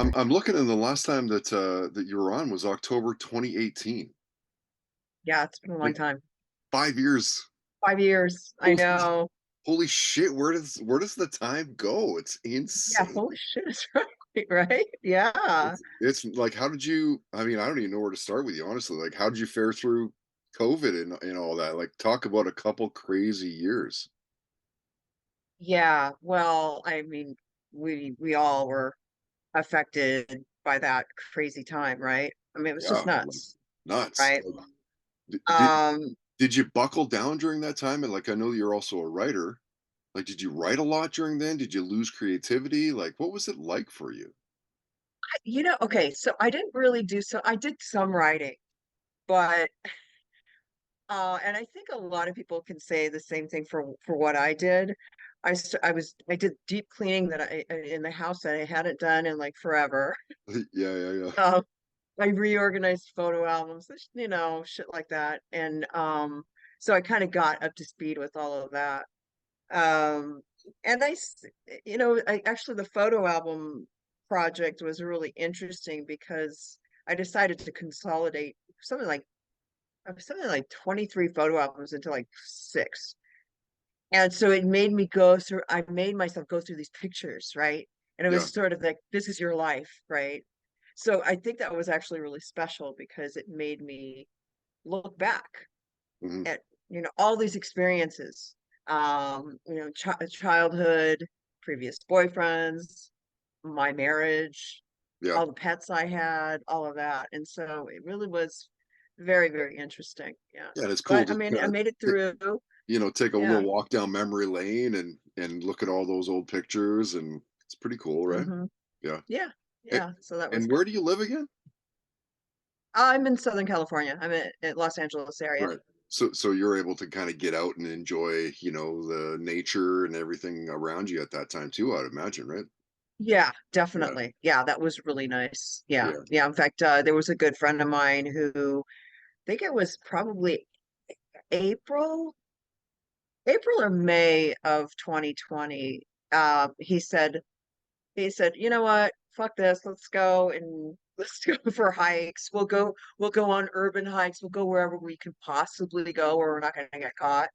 I'm looking, and the last time that you were on was October 2018. Yeah, it's been a long Like time. 5 years. 5 years. I Holy, know. holy shit! Where does the time go? It's Yeah, insane. holy shit, it's right, right? Yeah. It's like, how did you? I mean, I don't even know where to start with you, honestly. Like, how did you fare through COVID and all that? Like, talk about a couple crazy years. Yeah. Well, I mean, we all were affected by that crazy time, right? I mean, it was just Yeah, like nuts, nuts. right? Like, did Um, did you buckle down during that time? And like, I know you're also a writer. Like, did you write a lot during then? Did you lose creativity? Like, what was it like for you? okay, so I did some writing, but and I think a lot of people can say the same thing for what I did. I did deep cleaning that I in the house that I hadn't done in like forever. Yeah, yeah, yeah. Um, I reorganized photo albums, shit like that. And so I kind of got up to speed with all of that. Um, and I actually the photo album project was really interesting because I decided to consolidate something like something like 23 photo albums into like six. And so I made myself go through these pictures, right? And it Yeah. was sort of like, this is your life, right? So I think that was actually really special because it made me look back Mhm. at, all these experiences, childhood, previous boyfriends, my marriage, Yeah. all the pets I had, all of that. And so it really was very, very interesting. Yeah. Yeah, and it's cool But I to mean, I kinda made it through. take a Yeah. little walk down memory lane and look at all those old pictures, and it's pretty cool, right? Hmm. Yeah. Yeah. A Yeah. So that was and good. where do you live again? I'm in Southern California. I'm in Los Angeles area. Right. So you're able to kinda get out and enjoy, the nature and everything around you at that time too, I'd imagine, right? Yeah, Yeah. definitely. Yeah, that was really nice. Yeah. Yeah. Yeah. In fact, there was a good friend of mine who I think it was probably April, April or May of 2020. He said, you know what? Fuck this. Let's go and let's go for hikes. We'll go on urban hikes. We'll go wherever we can possibly go where we're not going to get caught.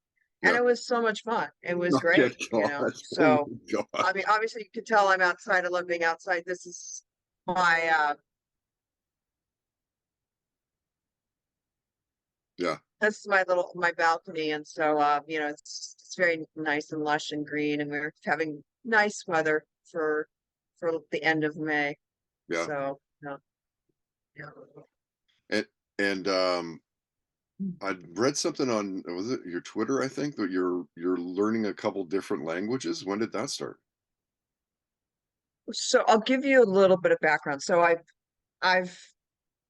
And Yeah. it was so much fun. It was Not get great, caught. Oh So, my god. I mean, obviously you can tell I'm outside. I love being outside. This is my Yeah. this is my balcony, and so it's very nice and lush and green, and we're having nice weather for the end of May. Yeah. So, yeah, yeah. And and I read something on, was it your Twitter, I think, that you're learning a couple different languages. When did that start? So I'll give you a little bit of background. So I've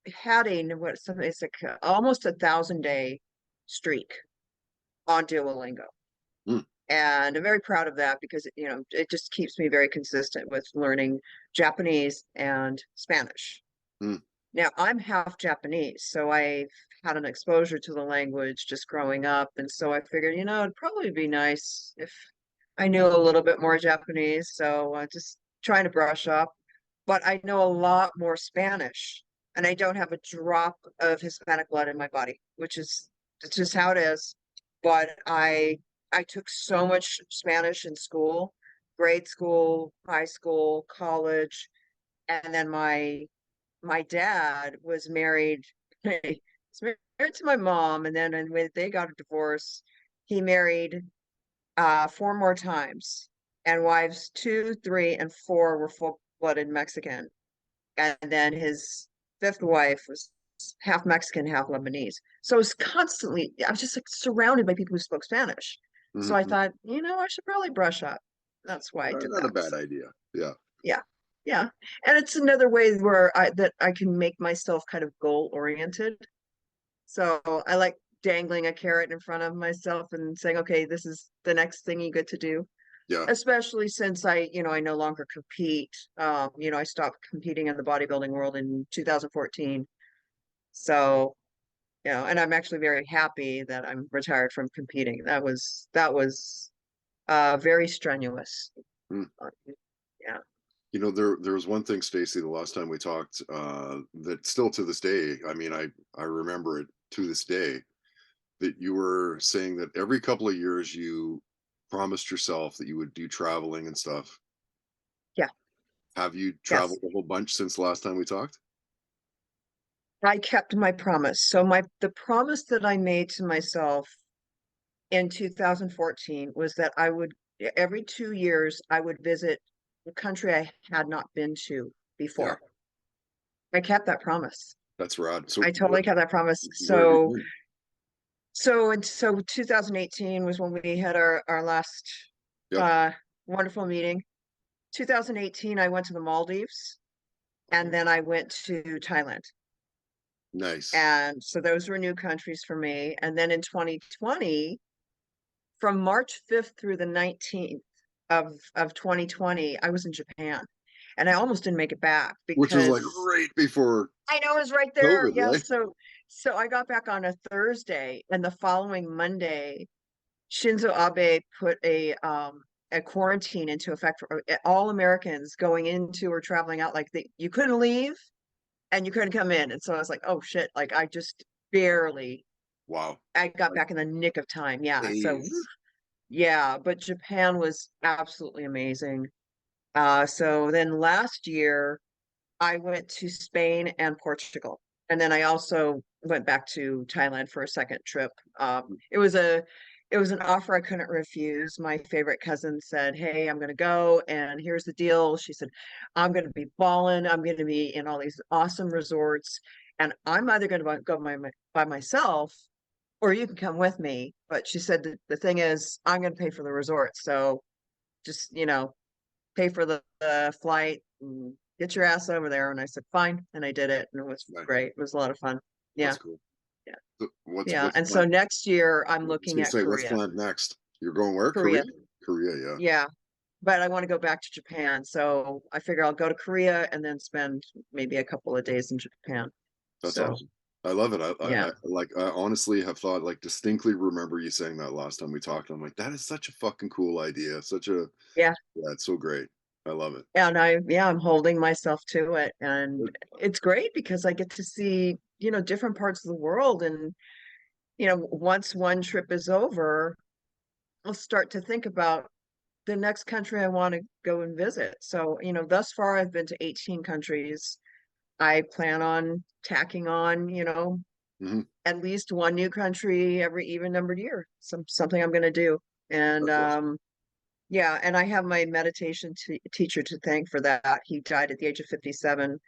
had what something it's like almost 1,000 day streak on Duolingo. Mm, And I'm very proud of that because it just keeps me very consistent with learning Japanese and Spanish. mm, Now I'm half Japanese, so I've had an exposure to the language just growing up, and so I figured, it'd probably be nice if I knew a little bit more Japanese. So just trying to brush up, but I know a lot more Spanish, and I don't have a drop of Hispanic blood in my body, which is it's just how it is. But I took so much Spanish in school, grade school, high school, college, and then my dad was married. He was married to my mom, and then when they got a divorce, he married four more times, and wives two, three, and four were full-blooded Mexican, and then his fifth wife was half Mexican, half Lebanese. So I was just like surrounded by people who spoke Spanish. So mhm, I mm. thought, I should probably brush up. That's why I did Not a that. bad So idea. Yeah. yeah, yeah, and it's another way where I can make myself kind of goal oriented. So I like dangling a carrot in front of myself and saying, okay, this is the next thing you get to do. Yeah. Especially since I no longer compete. I stopped competing in the bodybuilding world in 2014. So, and I'm actually very happy that I'm retired from competing. That was very strenuous. Mm. Yeah. There was one thing, Stacey, the last time we talked, that still to this day, I mean, I remember it to this day, that you were saying that every couple of years you promised yourself that you would do traveling and stuff. Yeah. Have you Yes. traveled a whole bunch since the last time we talked? I kept my promise. So the promise that I made to myself in 2014 was that I would every 2 years I would visit a country I had not been to Yeah, before. I kept that promise. that's rad. So I totally kept that promise. where have you So been? so 2018 was when we had our last Yep. uh wonderful meeting. 2018 I went to the Maldives and Oh, then I went to Thailand. nice. And so those were new countries for me. And then in 2020, from March 5th through the 19th of 2020, I was in Japan. And I almost didn't make it back Which was like because right before I know it was right there. COVID, Yeah. right? So I got back on a Thursday and the following Monday, Shinzo Abe put a quarantine into effect for all Americans going into or traveling out. Like you couldn't leave and you couldn't come in. And so I was like, oh shit, like I just barely Wow. I got Like back in the nick of time. Yeah. So days. yeah, but Japan was absolutely amazing. So then last year I went to Spain and Portugal. And then I also went back to Thailand for a second trip. It was an offer I couldn't refuse. My favorite cousin said, "Hey, I'm going to go, and here's the deal." She said, "I'm going to be balling. I'm going to be in all these awesome resorts, and I'm either going to go by myself, or you can come with me." But she said the thing is, I'm going to pay for the resort, so just pay for the flight and get your ass over there. And I said, fine. And I did it. And it was Nice. great. It was a lot of fun. That's Yeah. cool. Yeah. So Yeah. what's And so planned? next year I'm I was looking gonna at say, what's Korea. planned next? You're going where? Korea? Korea. Korea, yeah. Yeah. But I want to go back to Japan. So I figure I'll go to Korea and then spend maybe a couple of days in Japan. That's So awesome. I love it. yeah. I honestly have thought, like, distinctly remember you saying that last time we talked. I'm like, that is such a fucking cool idea. Such a Yeah. Yeah, it's so great. I love it. And I'm holding myself to it. And Good. it's great because I get to see, different parts of the world. And, once one trip is over, I'll start to think about the next country I want to go and visit. So, thus far I've been to 18 countries. I plan on tacking on, Mhm. at least one new country every even numbered year. Something I'm going to do. And That's awesome. yeah, and I have my meditation teacher to thank for that. He died at the age of 57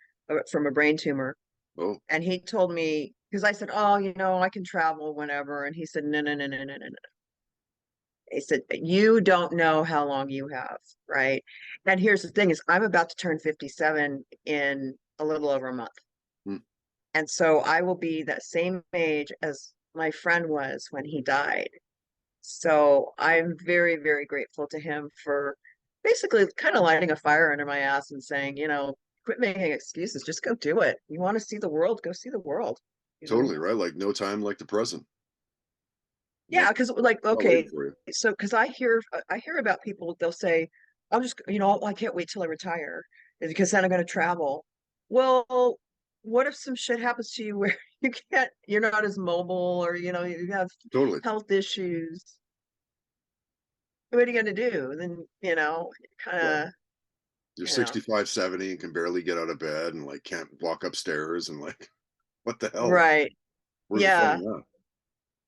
from a brain tumor. Oh, And he told me, because I said, oh, I can travel whenever. And he said, no, no, no, no, no, no, no. He said, you don't know how long you have, right? And here's the thing is I'm about to turn 57 in a little over a month. mm, And so I will be that same age as my friend was when he died. So I'm very, very grateful to him for basically kind of lighting a fire under my ass and saying, quit making excuses, just go do it. You want to see the world, go see the world, you know? totally, right? Like, no time like the present. No, Yeah, because like, not waiting okay, for you. so because I hear about people, they'll say, I'm just, I can't wait till I retire because then I'm going to travel. Well, what if some shit happens to you where you're not as mobile or, you have Totally. health issues? What are you going to do? Then, kind Yeah. of, You're you know, 65, 70 and can barely get out of bed and, like, can't walk upstairs and, like, what the hell? right. Where's the fun Yeah, in that?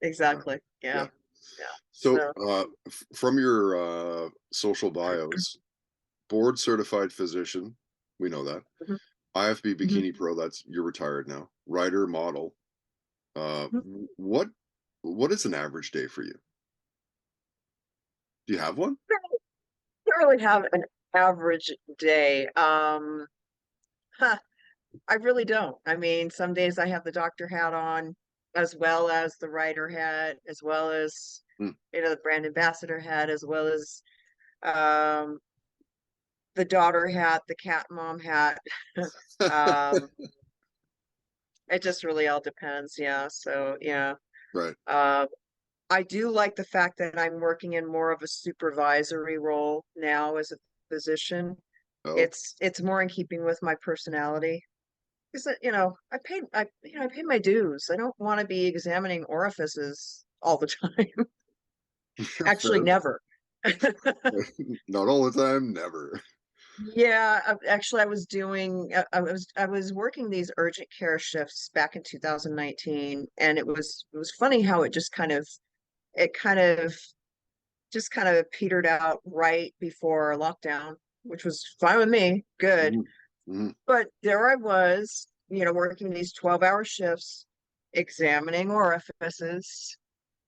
Yeah. exactly. Yeah. Yeah. Yeah. So, So, from your, social bios, board certified physician, we know that. mhm, IFB mhm, Bikini Pro, that's you're retired now. Writer, model. mhm. What is an average day for you? Do you have one? Don't really have an average day. Huh, I really don't. I mean, some days I have the doctor hat on, as well as the writer hat, as well as Mm. the brand ambassador hat, as well as um, the daughter hat, the cat mom hat. um, it just really all depends. Yeah. So yeah. Right. Uh, I do like the fact that I'm working in more of a supervisory role now as a physician. Oh, It's more in keeping with my personality. Because I paid my dues. I don't want to be examining orifices all the time. Actually, fair. never. Not all the time, never. Yeah, actually, I was working these urgent care shifts back in 2019, and it was funny how it kind of just kind of petered out right before lockdown, which was fine with me, good. Mhm, mhm, But there I was, working these 12-hour shifts, examining orifices,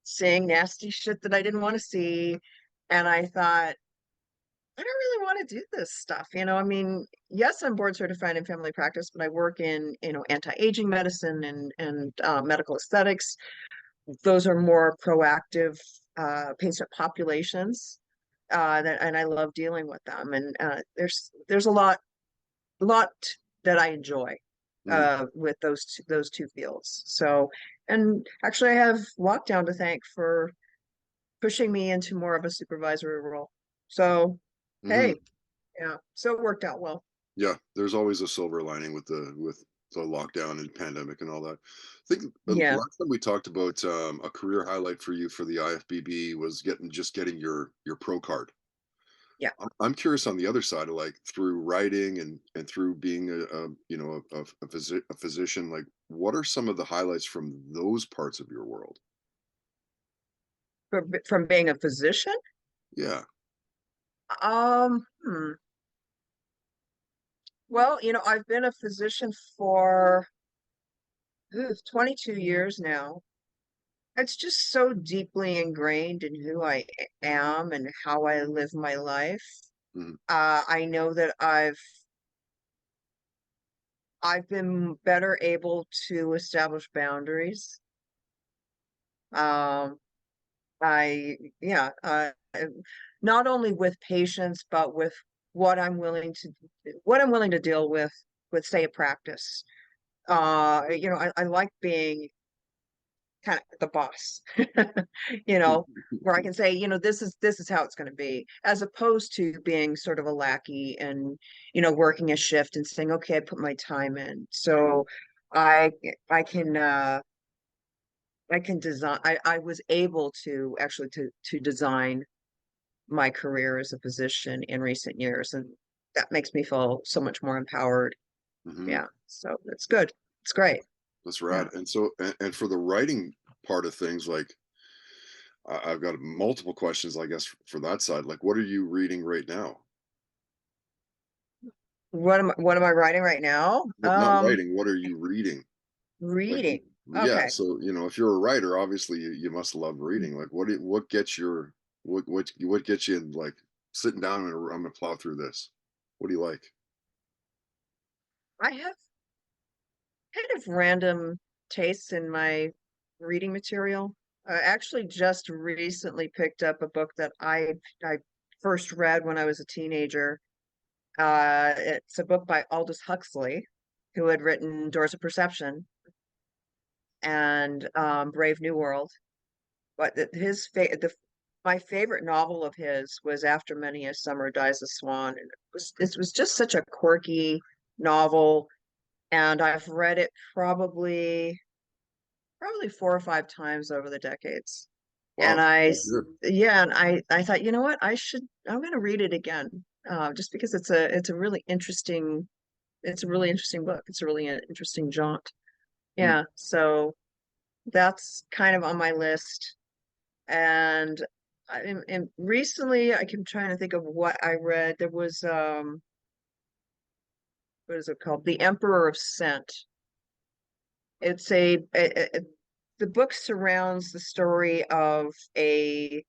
seeing nasty shit that I didn't want to see, and I thought, I don't really want to do this stuff. I mean, yes, I'm board certified in family practice, but I work in, anti-aging medicine and medical aesthetics. Those are more proactive patient populations, and I love dealing with them. And there's a lot that I enjoy mhm. with those two fields. So, and actually, I have lockdown to thank for pushing me into more of a supervisory role. So, Mhm. hey, yeah, so it worked out well. Yeah, there's always a silver lining with the lockdown and pandemic and all that. I think Yeah, last time we talked about a career highlight for you for the IFBB was getting your pro card. yeah. I'm curious on the other side of like through writing and through being a physician. Like, what are some of the highlights from those parts of your world? From being a physician, Yeah. hmm. Well, I've been a physician for 22 years now. It's just so deeply ingrained in who I am and how I live my life. Mhm. I know that I've been better able to establish boundaries. Um, yeah, not only with patients, but with what I'm willing to what I'm willing to deal with say a practice. I like being kind of the boss, where I can say, this is how it's going to be, as opposed to being sort of a lackey and, working a shift and saying, okay, I put my time in. So I I can I can design I was able to actually to design my career as a physician in recent years, and that makes me feel so much more empowered. Mhm. Yeah. So it's good. It's great. That's Yeah. rad. And so, and for the writing part of things, like I've got multiple questions, I guess, for that side. Like, what are you reading right now? What am I writing right now? Not writing. What are you reading? Like, Reading. yeah. Okay. So, if you're a writer, obviously you must love reading. Like, what gets what gets you like sitting down and I'm gonna plow through this? What do you like? I have kind of random tastes in my reading material. I actually just recently picked up a book that I first read when I was a teenager. It's a book by Aldous Huxley, who had written Doors of Perception and Brave New World. But my favorite novel of his was After Many a Summer Dies a Swan. And it was just such a quirky novel, and I've read it probably 4 or 5 times over the decades. And Wow. Good. yeah, and I thought, you know what, I'm going to read it again, just because it's a really interesting book. It's a really interesting jaunt. Hmm. Yeah, so that's kind of on my list. And and recently, I keep trying to think of what I read. There was what is it called? The Emperor of Scent. It's the book surrounds the story of a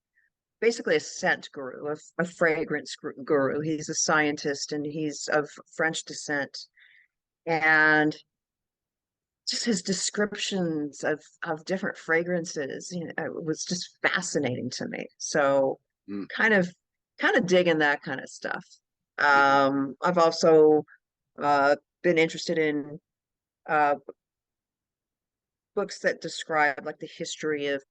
basically a scent guru, a fragrance guru. He's a scientist and he's of French descent. And just his descriptions of different fragrances, it was just fascinating to me. So Hmm. kind of kind of digging that kind of stuff. Yeah. I've also been interested in uh, books that describe like the history of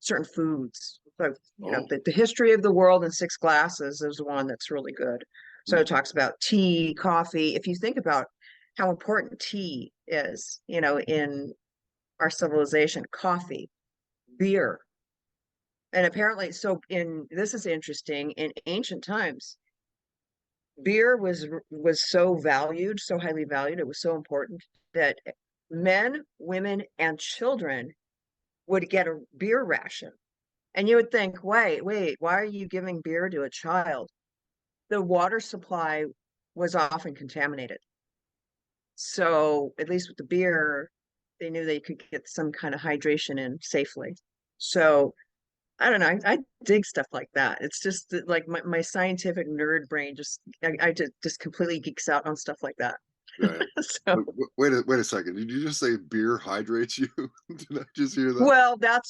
certain foods. So, Oh, the history of the world in six glasses is one that's really good. So it talks about tea, coffee. If you think about how important tea is, in our civilization, coffee, beer. And apparently, so this is interesting, in ancient times, beer was so valued, so highly valued, it was so important that men, women, and children would get a beer ration. And you would think, wait, why are you giving beer to a child? The water supply was often contaminated. So at least with the beer, they knew they could get some kind of hydration in safely. So I don't know. I dig stuff like that. It's just that, like my scientific nerd brain I just completely geeks out on stuff like that. Yeah. So Wait a second. Did you just say beer hydrates you? Did I just hear that? well, that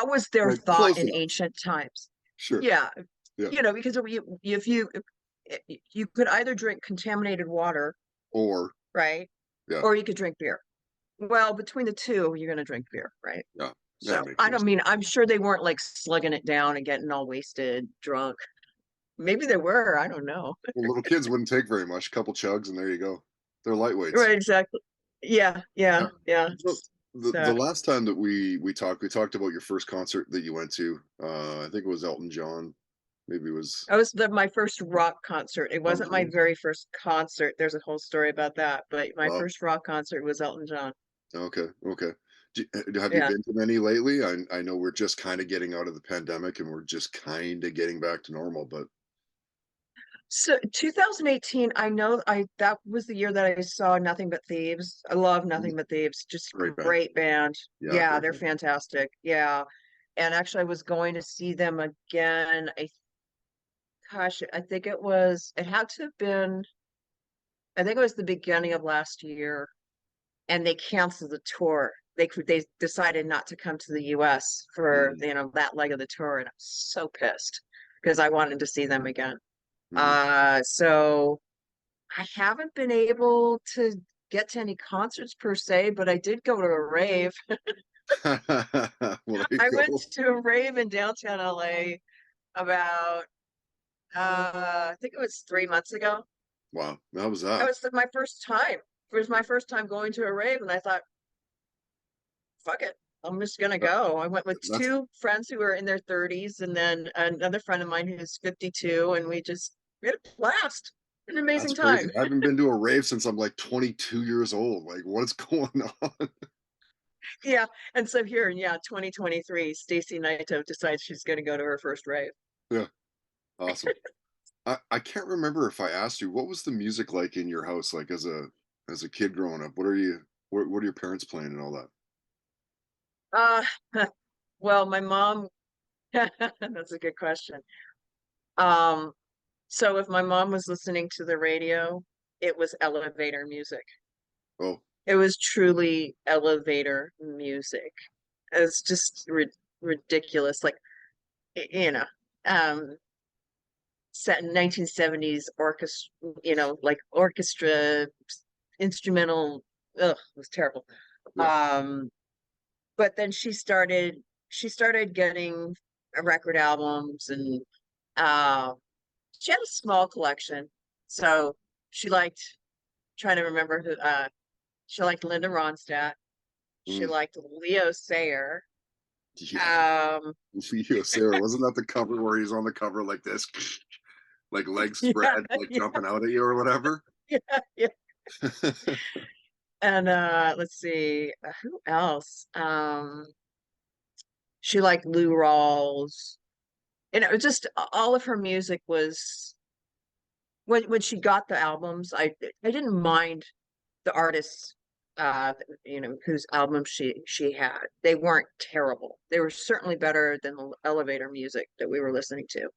was their Like thought close in enough. ancient times. Sure. Yeah, Yeah. because if you could either drink contaminated water, Or right, yeah, or you could drink beer. Well, between the two, you're gonna drink beer, right? yeah. That So makes I more don't sense. mean I'm sure they weren't like slugging it down and getting all wasted, drunk. Maybe they were. I don't know. Well, little kids wouldn't take very much. A couple chugs, and there you go. They're lightweights. Right, exactly. Yeah, yeah, Yeah. yeah. So the So last time that we talked about your first concert that you went to. I think it was Elton John. Maybe it was that was my first rock concert. It oh, wasn't my very first concert. There's a whole story about that, but my wow. first rock concert was Elton John. Okay, okay. Have you Yeah. been to many lately? I know we're just kind of getting out of the pandemic and we're just kind of getting back to normal, but So 2018, I know I that was the year that I saw Nothing But Thieves. I love Mhm. Nothing But Thieves. Just Great band. great band. Yeah, Yeah, great they're band. fantastic. Yeah. And actually I was going to see them again. I think it had to have been, I think it was the beginning of last year, and they canceled the tour. They decided not to come to the US for, Mhm, that leg of the tour, and I'm so pissed because I wanted to see them again. mhm. So I haven't been able to get to any concerts per se, but I did go to a rave. Well, there you I went go. to a rave in downtown LA about I think it was 3 months ago. Wow, how was That that? was my first time. It was my first time going to a rave, and I thought, fuck it. I'm just gonna That go. I went with that's two friends who were in their 30s and then another friend of mine who's 52, and we had a blast. An that's amazing crazy. time. I haven't been to a rave since I'm, like, 22 years old. Like, what's going on? Yeah. And so here, yeah, 2023, Stacey Naito decides she's gonna go to her first rave. Yeah, awesome. I can't remember if I asked you, what was the music like in your house, like, as a kid growing up? What are your parents playing and all that? Uh well, my mom that's a good question. Um, so if my mom was listening to the radio, it was elevator music. Oh, It was truly elevator music. It's just ridiculous. Like, um, set in 1970s orchestra, like orchestra instrumental. Ugh, it was terrible. yeah. Um, but then she started getting record albums, and uh, she had a small collection. So she liked trying to remember who she liked Linda Ronstadt. She Mm, liked Leo Sayer. yeah. Um, Leo Sarah, wasn't that the cover where he's on the cover like this, like legs spread, yeah, like yeah, jumping out at you or whatever? yeah, yeah. And let's see, who else? She liked Lou Rawls. And it was just all of her music was when she got the albums, I didn't mind the artists whose albums she had. They weren't terrible. They were certainly better than the elevator music that we were listening to.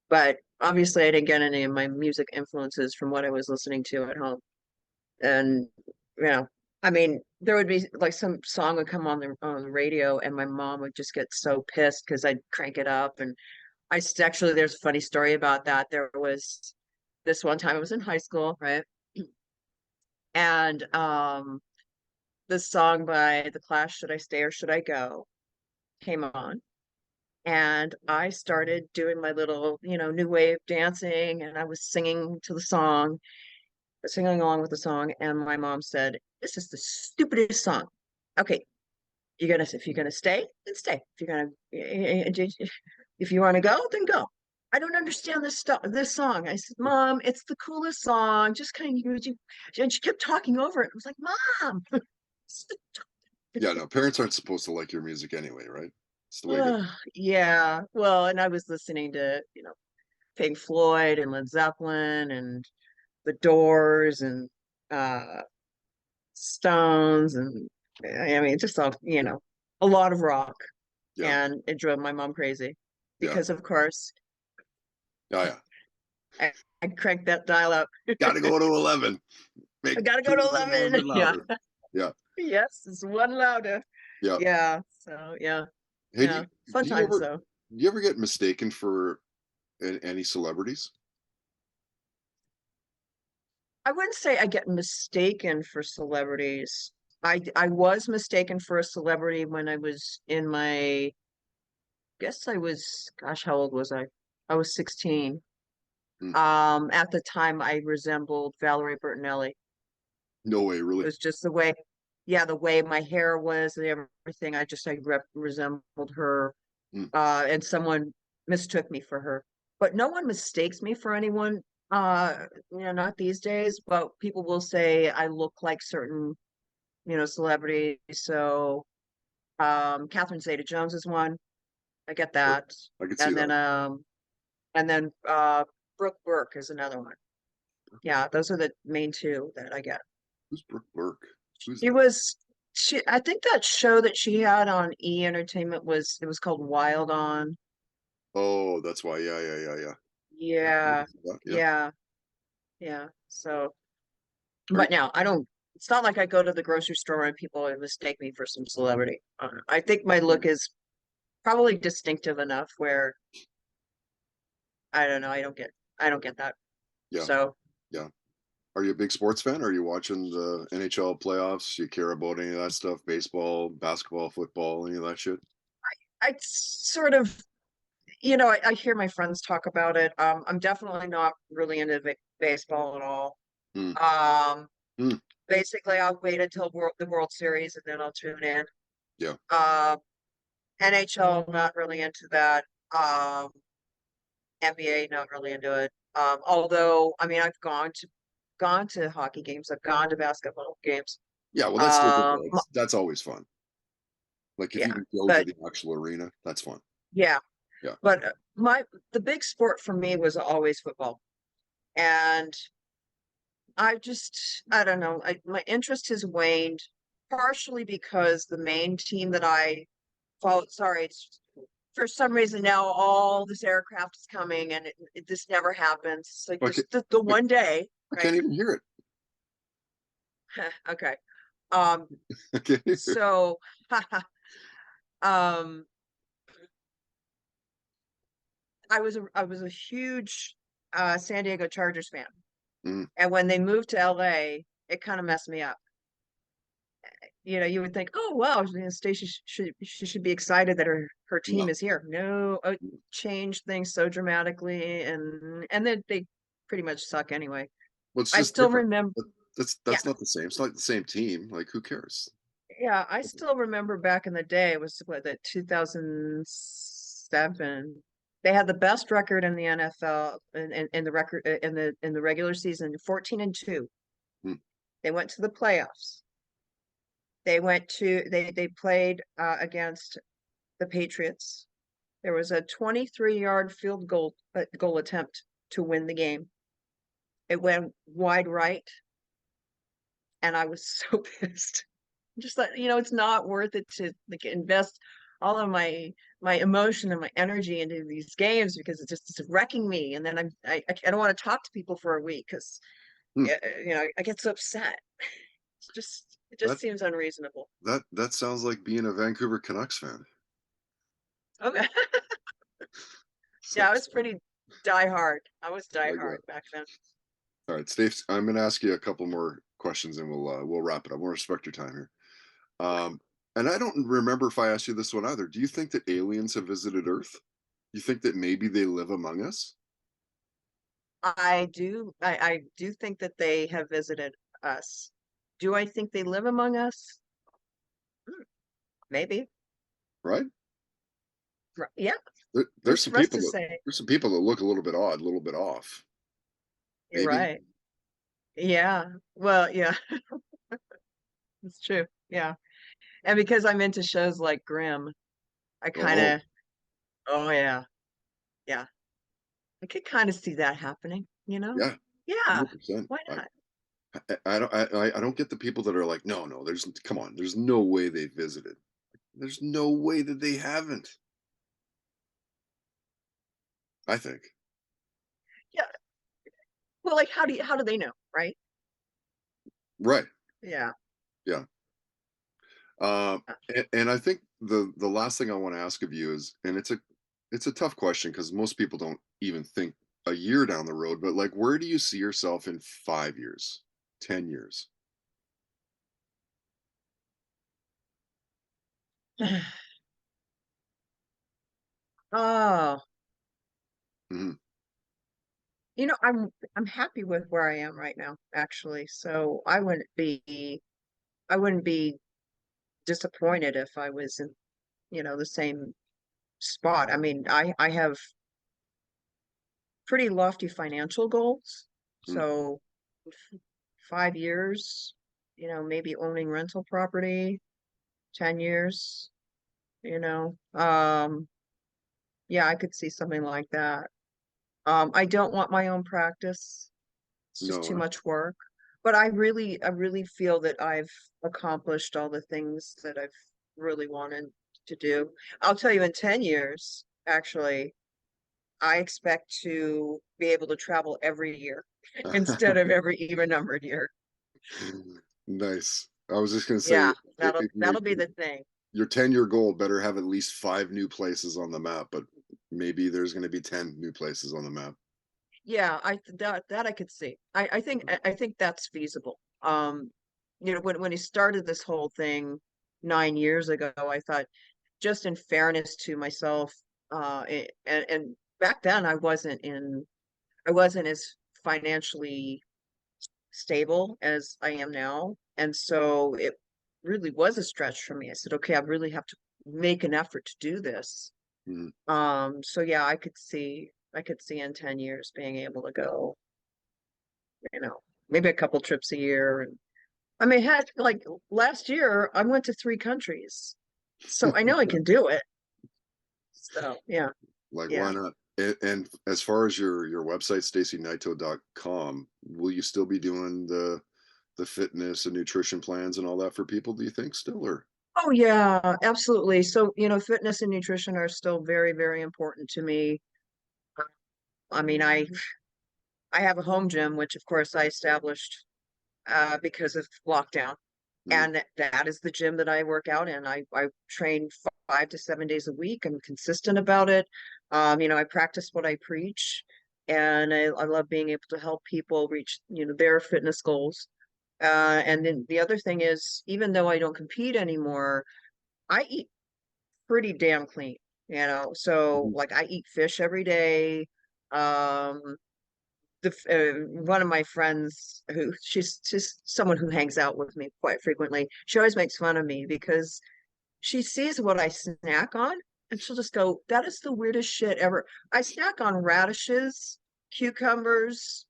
But obviously I didn't get any of my music influences from what I was listening to at home. And you know, I mean, there would be like some song would come on the radio, and my mom would just get so pissed because I'd crank it up. And actually, there's a funny story about that. There was this one time I was in high school, right? And the song by The Clash, Should I Stay or Should I Go, came on. And I started doing my little, new wave dancing, and I was singing to the song, singing along with the song. And my mom said, "This is the stupidest song. Okay, if you're gonna stay, then stay. If you want to go, then go. I don't understand this song." I said, "Mom, it's the coolest song. Just kind of use you." And she kept talking over it. I was like, "Mom." Yeah, no, parents aren't supposed to like your music anyway, right? It's the way it is. Yeah. Well, and I was listening to, Pink Floyd and Led Zeppelin and The Doors and uh Stones, and I mean just all, a lot of rock. Yeah, And it drove my mom crazy yeah, because of course yeah, yeah. I cranked that dial up. Got to go to 11. I Make gotta go to choose it a little 11. bit Yeah. louder. Yeah, Yes, it's one louder. yeah. Yeah. So yeah. Hey, Yeah. Fun do you times ever though. do you ever get mistaken for any celebrities? I wouldn't say I get mistaken for celebrities. I was mistaken for a celebrity when I was in my, guess I was, gosh, how old was I? I was 16. Hmm. At the time I resembled Valerie Bertinelli. No way, It really. was just the way, yeah, the way my hair was and everything. I resembled her. Hmm. And someone mistook me for her. But no one mistakes me for anyone. Not these days, but people will say I look like certain, celebrities. So, Catherine Zeta-Jones is one. I get Sure. that. I could see And then, that. Brooke Burke is another one. Yeah, those are the main two that I get. Who's Brooke Burke? Who's She that? was I think that show that she had on E Entertainment was called Wild On. Oh, that's why. Yeah, yeah, yeah, yeah. Yeah, I Yeah, can see that. Yeah. yeah, yeah. So, Are you, but now I don't, it's not like I go to the grocery store and people mistake me for some celebrity. I think my look is probably distinctive enough where I don't know, I don't get that. yeah, So yeah. Are you a big sports fan? Are you watching the NHL playoffs? You care about any of that stuff? Baseball, basketball, football, any of that shit? I sort of, I hear my friends talk about it. I'm definitely not really into baseball at all. Hmm. Um, Hmm. Basically, I'll wait until the World Series and then I'll tune in. Yeah. Um, NHL, not really into that. NBA, not really into it. Although, I mean, I've gone to hockey games. I've gone to basketball games. Yeah. Well, that's different Um, though. m- That's always fun. Like if yeah, you can go to but the actual arena, that's fun. yeah, Yeah. but the big sport for me was always football, and I don't know. My interest has waned, partially because the main team that I followed. Sorry, for some reason now all this aircraft is coming, and this never happens. It's like Okay. just the one day, I right? can't even hear it. Okay. Um, I can't hear it. so um I was a huge San Diego Chargers fan. Mm, And when they moved to LA, it kind of messed me up. You would think, oh wow, Stacey she should be excited that her team no. is here. No, changed things so dramatically, and then they pretty much suck anyway. Well, it's I just still different. remember, yeah, That's not the same. It's not the same team. Like who cares? yeah, I still remember back in the day, it was what, that 2007. They had the best record in the NFL in the record in the regular season, 14-2. Mm, They went to the playoffs. They played against the Patriots. There was a 23-yard field goal attempt to win the game. It went wide right, and I was so pissed. Just that, it's not worth it to like invest all of my emotion and my energy into these games because it's wrecking me. And then I don't want to talk to people for a week because mm. I get so upset. It just That seems unreasonable. that sounds like being a Vancouver Canucks fan. Okay. Yeah, I Sucks. was pretty die hard. I was die Like hard that. back then. All right, Steve. I'm going to ask you a couple more questions, and we'll wrap it up. We'll respect your time here. Okay. And I don't remember if I asked you this one either. Do you think that aliens have visited Earth? You think that maybe they live among us? I do think that they have visited us. Do I think they live among us? Hmm, maybe. Right? Yeah, There's who's some for us people to that say? look a little bit odd, a little bit off. You're Maybe. right. Yeah. Well, yeah, it's true. Yeah. And because I'm into shows like Grimm, I kind Oh, of, oh yeah, yeah. I could kind of see that happening, you know? yeah, Yeah. 100%. Why not? I don't get the people that are like, no, no, come on, there's no way they visited. There's no way that they haven't. I think. Yeah. Well, like, how do they know, right? Right. Yeah. Yeah. Um, Uh, and I think the last thing I want to ask of you is, and it's a tough question because most people don't even think a year down the road, but like, where do you see yourself in 5 years, 10 years? Oh, Mhm. I'm happy with where I am right now, actually. So I wouldn't be disappointed if I was in, the same spot. I mean, I have pretty lofty financial goals. Mm. So 5 years, maybe owning rental property, 10 years, you know. Yeah, I could see something like that. I don't want my own practice. It's just No. too much work. But I really feel that I've accomplished all the things that I've really wanted to do. I'll tell you in 10 years, actually, I expect to be able to travel every year instead of every even numbered year. Nice. I was just gonna say, Yeah, if that'll be the thing. your 10-year goal better have at least 5 new places on the map, but maybe there's gonna be 10 new places on the map. Yeah, that I could see. I think that's feasible. When he started this whole thing 9 years ago, I thought, just in fairness to myself, and back then I wasn't as financially stable as I am now, and so it really was a stretch for me. I said, okay, I really have to make an effort to do this. Mhm. So yeah, I could see in 10 years being able to go, you know, maybe a couple trips a year. And I mean, had like last year I went to 3 countries. So I know I can do it. So yeah, Like, why yeah. not? And as far as your website, stacynaito.com, will you still be doing the fitness and nutrition plans and all that for people, do you think still, or? Oh yeah, absolutely. So, fitness and nutrition are still very, very important to me. I mean, I have a home gym, which of course I established because of lockdown. Mhm. And that is the gym that I work out in. I train 5 to 7 days a week. I'm consistent about it. I practice what I preach, and I love being able to help people reach, their fitness goals. And then the other thing is, even though I don't compete anymore, I eat pretty damn clean, So Mhm. like I eat fish every day. Um, one of my friends who she's just someone who hangs out with me quite frequently, she always makes fun of me because she sees what I snack on and she'll just go, that is the weirdest shit ever. I snack on radishes, cucumbers,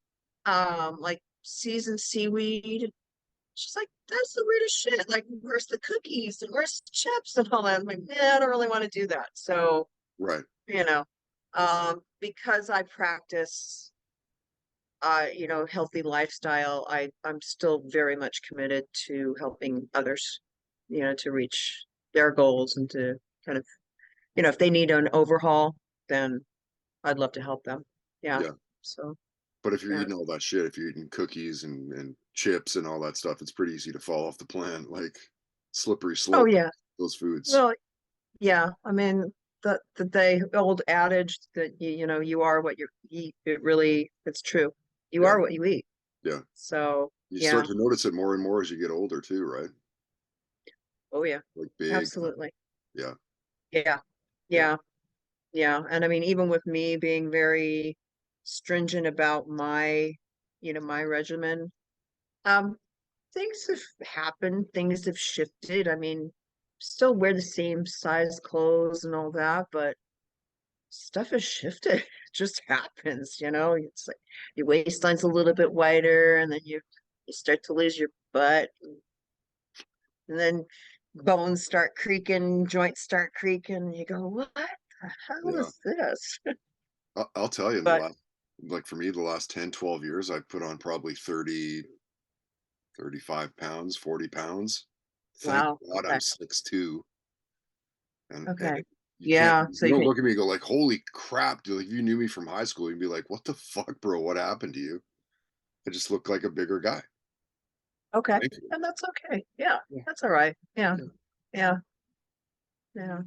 like seasoned seaweed. She's like, that's the weirdest shit. Like, where's the cookies and where's the chips and all that? I'm like, man, I don't really want to do that. So, Right. you know, because I practice healthy lifestyle, I'm still very much committed to helping others, to reach their goals and to kind of, if they need an overhaul, then I'd love to help them. Yeah. Yeah. So, But if you're yeah. eating all that shit, if you're eating cookies and chips and all that stuff, it's pretty easy to fall off the plan, like slippery Oh, slope, yeah. those foods. Well, yeah. I mean, the old adage that you are what you eat, it's true. You Yeah. are what you eat. Yeah. So, You start yeah. to notice it more and more as you get older too, right? Oh yeah, like big time. absolutely. Yeah, Yeah, yeah, yeah, yeah. And I mean, even with me being very stringent about my, my regimen, um, things have happened, things have shifted. I mean, still wear the same size clothes and all that, but stuff has shifted. It just happens, It's like your waistline's a little bit wider, and then you start to lose your butt, and then bones start creaking, joints start creaking, and you go, what the hell yeah. is this? I'll tell you, in the But last, like for me, the last 10, 12 years, I've put on probably 30, 35 pounds, 40 pounds. Thank wow, God I'm okay, 6'2", and okay. you can't, Yeah, so you you don't can, look at me and go like, "Holy crap, dude!" Like if you knew me from high school, you'd be like, "What the fuck, bro? What happened to you?" I just look like a bigger guy. okay. Thank you. And that's okay. Yeah, Yeah, that's all right. Yeah, yeah. yeah,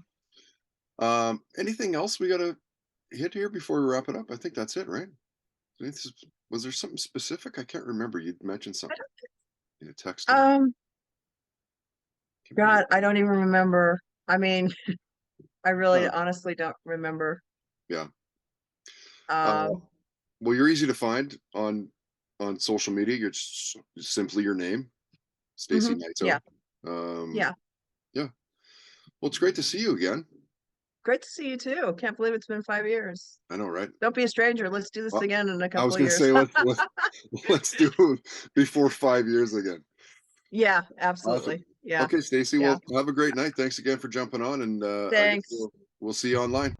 yeah. Anything else we gotta hit here before we wrap it up? I think that's it, right? Was there something specific? I can't remember. You'd mentioned something in a text to me. Um, Can't remember. God, I don't even remember. I mean, I really Uh, honestly don't remember. yeah. Uh, Um, well, you're easy to find on social media. You're simply your name, Stacey yeah, Naito. Um, yeah. yeah. Well, it's great to see you again. Great to see you too. Can't believe it's been 5 years. I know, right? Don't be a stranger. Let's do this Well, again in a I couple was of going to years. say let's do it before 5 years again. Yeah, Awesome. absolutely. Yeah, Okay, Stacey. yeah. Well, have a great night. Thanks again for jumping on, and I guess Thanks. we'll see you online.